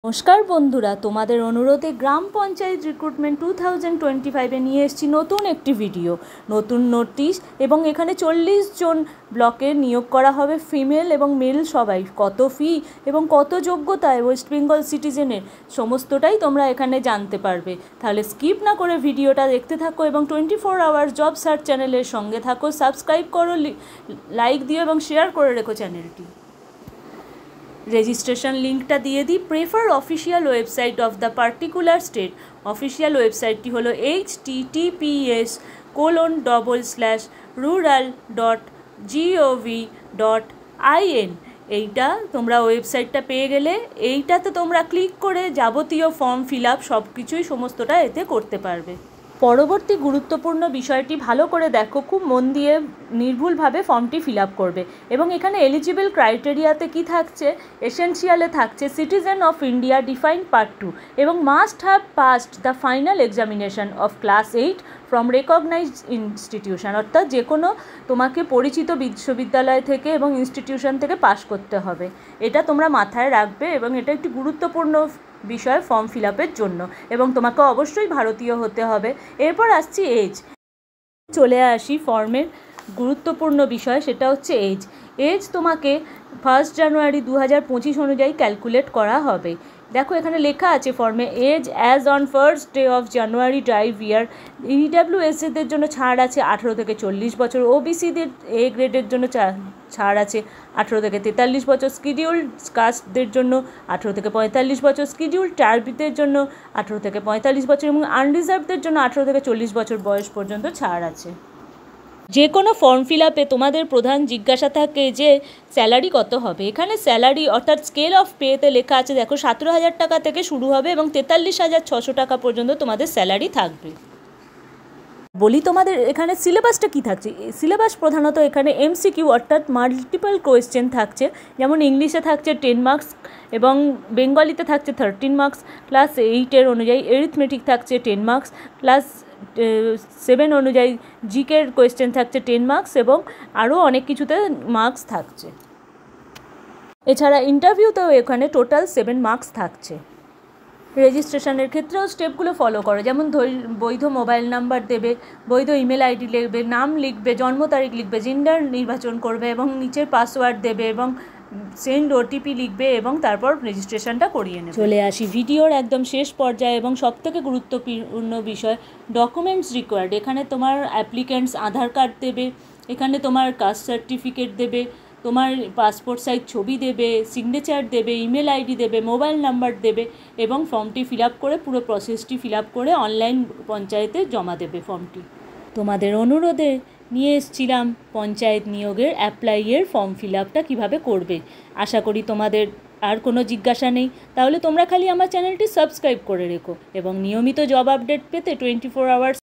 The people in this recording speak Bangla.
নমস্কার বন্ধুরা, তোমাদের অনুরোধে গ্রাম পঞ্চায়েত রিক্রুটমেন্ট 2025-এ নিয়ে এসেছি নতুন একটি ভিডিও, নতুন নোটিশ। এবং এখানে 40 জন ব্লকে নিয়োগ করা হবে, ফিমেল এবং মেল সবাই। কত ফি এবং কত যোগ্যতায় ওয়েস্ট বেঙ্গল সিটিজেনের, সমস্তটাই তোমরা এখানে জানতে পারবে। তাহলে স্কিপ না করে ভিডিওটা দেখতে থাকো এবং 24 আওয়ার্স জব সার্চ চ্যানেলের সঙ্গে থাকো। সাবস্ক্রাইব করো, লাইক দিও এবং শেয়ার করে রেখো চ্যানেলটি। রেজিস্ট্রেশন লিঙ্কটা দিয়ে দিই। Prefer official website of the particular state. Official ওয়েবসাইটটি হলো https://rural.gov.in। এইটা তোমরা ওয়েবসাইটটা পেয়ে গেলে এইটাতে তোমরা ক্লিক করে যাবতীয় ফর্ম ফিল আপ সব কিছুই সমস্তটা এতে করতে পারবে। পরবর্তী গুরুত্বপূর্ণ বিষয়টি ভালো করে দেখো, খুব মন দিয়ে নির্ভুলভাবে ফর্মটি ফিল আপ করবে। এবং এখানে এলিজিবল ক্রাইটেরিয়াতে কি থাকছে, এসেনশিয়ালে থাকছে citizen of India defined part 2 এবং must have passed the final examination of class 8 from recognised institution. অর্থাৎ যে কোনো তোমাকে পরিচিত বিশ্ববিদ্যালয় থেকে এবং ইনস্টিটিউশন থেকে পাশ করতে হবে। এটা তোমরা মাথায় রাখবে এবং এটা একটি গুরুত্বপূর্ণ বিষয় ফর্ম ফিল আপের জন্য, এবং তোমাকে অবশ্যই ভারতীয় হতে হবে। এরপর আসছি এজ। চলে আসি ফর্মের গুরুত্বপূর্ণ বিষয়, সেটা হচ্ছে এজ। এজ তোমাকে 1 জানুয়ারি 2025 অনুযায়ী ক্যালকুলেট করা হবে। দেখো এখানে লেখা আছে ফর্মে, age as on first day of January drive year. ইডাব্লিউএসদের জন্য ছাড় আছে 18 থেকে 40 বছর। ওবিসিদের এ গ্রেডের জন্য ছাড় আছে 18 থেকে 43 বছর। স্কিডিউল্ড কাস্টদের জন্য 18 থেকে 45 বছর। স্কিডিউল্ড টার্বিদের জন্য 18 থেকে 45 বছর এবং আনরিজার্ভদের জন্য 18 থেকে 40 বছর বয়স পর্যন্ত ছাড় আছে। যে কোনো ফর্ম ফিল আপে তোমাদের প্রধান জিজ্ঞাসা থাকে যে স্যালারি কত হবে। এখানে স্যালারি অর্থাৎ স্কেল অফ পেতে লেখা আছে, দেখো 17,000 টাকা থেকে শুরু হবে এবং 43,600 টাকা পর্যন্ত তোমাদের স্যালারি থাকবে। বলি তোমাদের এখানে সিলেবাসটা কি থাকছে। সিলেবাস প্রধানত এখানে এমসিকিউ অর্থাৎ মাল্টিপল কোয়েশ্চেন থাকছে। যেমন ইংলিশে থাকছে 10 মার্কস এবং বেঙ্গলিতে থাকছে 13 মার্কস। ক্লাস 8-এর অনুযায়ী এরিথমেটিক থাকছে 10 মার্কস। ক্লাস 7 অনুযায়ী জিকের কোয়েশ্চেন থাকছে 10 মার্কস এবং আরও অনেক কিছুতে মার্কস থাকছে। এছাড়া ইন্টারভিউতেও এখানে টোটাল 7 মার্কস থাকছে। রেজিস্ট্রেশনের ক্ষেত্রেও স্টেপগুলো ফলো করো, যেমন বৈধ মোবাইল নাম্বার দেবে, বৈধ ইমেল আইডি লিখবে, নাম লিখবে, জন্ম তারিখ লিখবে, জেন্ডার নির্বাচন করবে এবং নিচের পাসওয়ার্ড দেবে এবং সেন্ড ওটিপি লিখবে এবং তারপর রেজিস্ট্রেশনটা করিয়ে নেবে। চলে আসি ভিডিওর একদম শেষ পর্যায়ে এবং সবথেকে গুরুত্বপূর্ণ বিষয়, ডকুমেন্টস রিকোয়ার্ড। এখানে তোমার অ্যাপ্লিক্যান্টস আধার কার্ড দেবে, এখানে তোমার কাস্ট সার্টিফিকেট দেবে, তোমার পাসপোর্ট সাইজ ছবি দেবে, সিগনেচার দেবে, ইমেল আইডি দেবে, মোবাইল নাম্বার দেবে এবং ফর্মটি ফিল আপ করে পুরো প্রসেসটি ফিল আপ করে অনলাইন পঞ্চায়েতে জমা দেবে ফর্মটি। তোমাদের অনুরোধে নিয়ে এসেছিলাম পঞ্চায়েত নিয়োগের অ্যাপ্লাইয়ের ফর্ম ফিল আপটা কীভাবে করবে। আশা করি তোমাদের আর কোনো জিজ্ঞাসা নেই। তাহলে তোমরা খালি আমার চ্যানেলটি সাবস্ক্রাইব করে রেখো এবং নিয়মিত জব আপডেট পেতে 24 আওয়ার্স